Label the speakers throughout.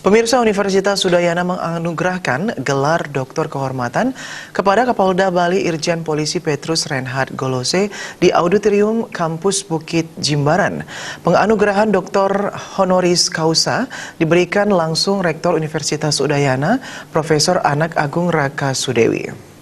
Speaker 1: Pemirsa, Universitas Udayana menganugerahkan gelar Doktor Kehormatan kepada Kapolda Bali Irjen Polisi Petrus Reinhard Golose di Auditorium Kampus Bukit Jimbaran. Penganugerahan Doktor Honoris Causa diberikan langsung Rektor Universitas Udayana, Profesor Anak Agung Rakasudewi.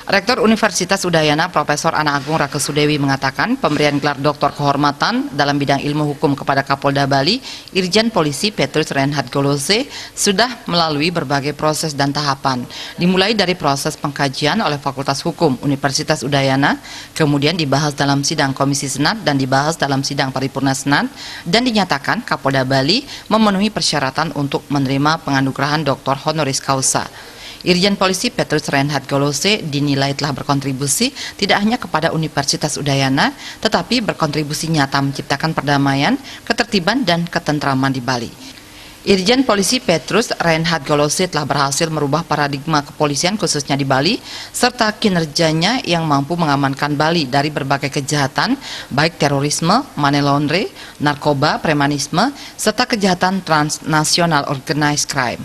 Speaker 2: Rektor Universitas Udayana Profesor Anak Agung Rakasudewi mengatakan pemberian gelar doktor kehormatan dalam bidang ilmu hukum kepada Kapolda Bali Irjen Polisi Petrus Reinhard Golose sudah melalui berbagai proses dan tahapan, dimulai dari proses pengkajian oleh Fakultas Hukum Universitas Udayana, kemudian dibahas dalam sidang Komisi Senat dan dibahas dalam sidang Paripurna Senat, dan dinyatakan Kapolda Bali memenuhi persyaratan untuk menerima penganugerahan Doktor Honoris Causa. Irjen Polisi Petrus Reinhard Golose dinilai telah berkontribusi tidak hanya kepada Universitas Udayana, tetapi berkontribusi nyata menciptakan perdamaian, ketertiban, dan ketentraman di Bali. Irjen Polisi Petrus Reinhard Golose telah berhasil merubah paradigma kepolisian khususnya di Bali, serta kinerjanya yang mampu mengamankan Bali dari berbagai kejahatan, baik terorisme, money laundering, narkoba, premanisme, serta kejahatan transnasional organized crime.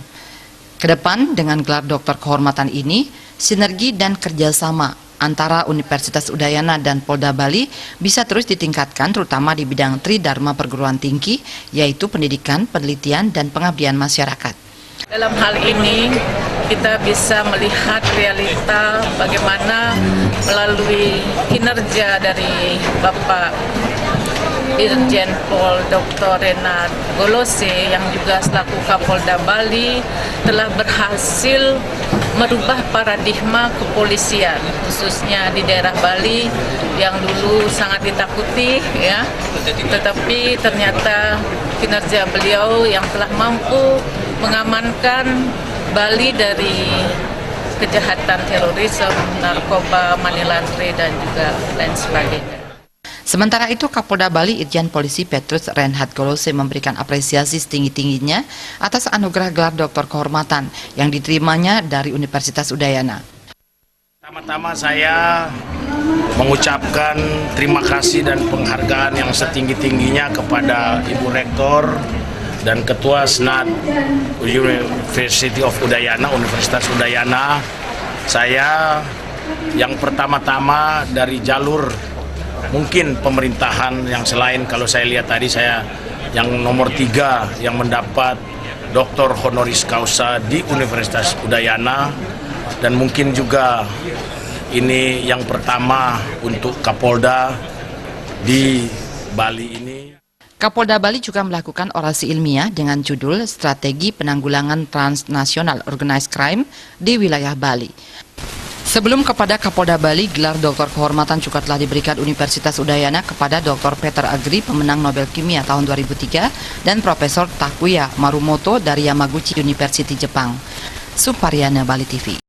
Speaker 2: Kedepan dengan gelar doktor kehormatan ini, sinergi dan kerjasama antara Universitas Udayana dan Polda Bali bisa terus ditingkatkan, terutama di bidang tridharma perguruan tinggi, yaitu pendidikan, penelitian, dan pengabdian masyarakat.
Speaker 3: Dalam hal ini kita bisa melihat realita bagaimana melalui kinerja dari Bapak Irjen Pol Dr. Reinhard Golose yang juga selaku Kapolda Bali telah berhasil merubah paradigma kepolisian khususnya di daerah Bali yang dulu sangat ditakuti ya, tetapi ternyata kinerja beliau yang telah mampu mengamankan Bali dari kejahatan terorisme, narkoba, money laundering, dan juga lain sebagainya.
Speaker 2: Sementara itu, Kapolda Bali Irjen Polisi Petrus Reinhard Golose memberikan apresiasi setinggi-tingginya atas anugerah gelar doktor kehormatan yang diterimanya dari Universitas Udayana.
Speaker 4: Pertama-tama saya mengucapkan terima kasih dan penghargaan yang setinggi-tingginya kepada Ibu Rektor dan Ketua Senat University of Udayana, Universitas Udayana. Saya yang pertama-tama dari jalur mungkin pemerintahan yang selain, kalau saya lihat tadi saya yang nomor 3 yang mendapat Doktor Honoris Causa di Universitas Udayana, dan mungkin juga ini yang pertama untuk Kapolda di Bali ini.
Speaker 2: Kapolda Bali juga melakukan orasi ilmiah dengan judul Strategi Penanggulangan Transnasional Organized Crime di Wilayah Bali. Sebelum kepada Kapolda Bali, gelar doktor kehormatan juga telah diberikan Universitas Udayana kepada Dr. Peter Agri, pemenang Nobel Kimia tahun 2003, dan Profesor Takuya Marumoto dari Yamaguchi University, Jepang. Suparyana, Bali TV.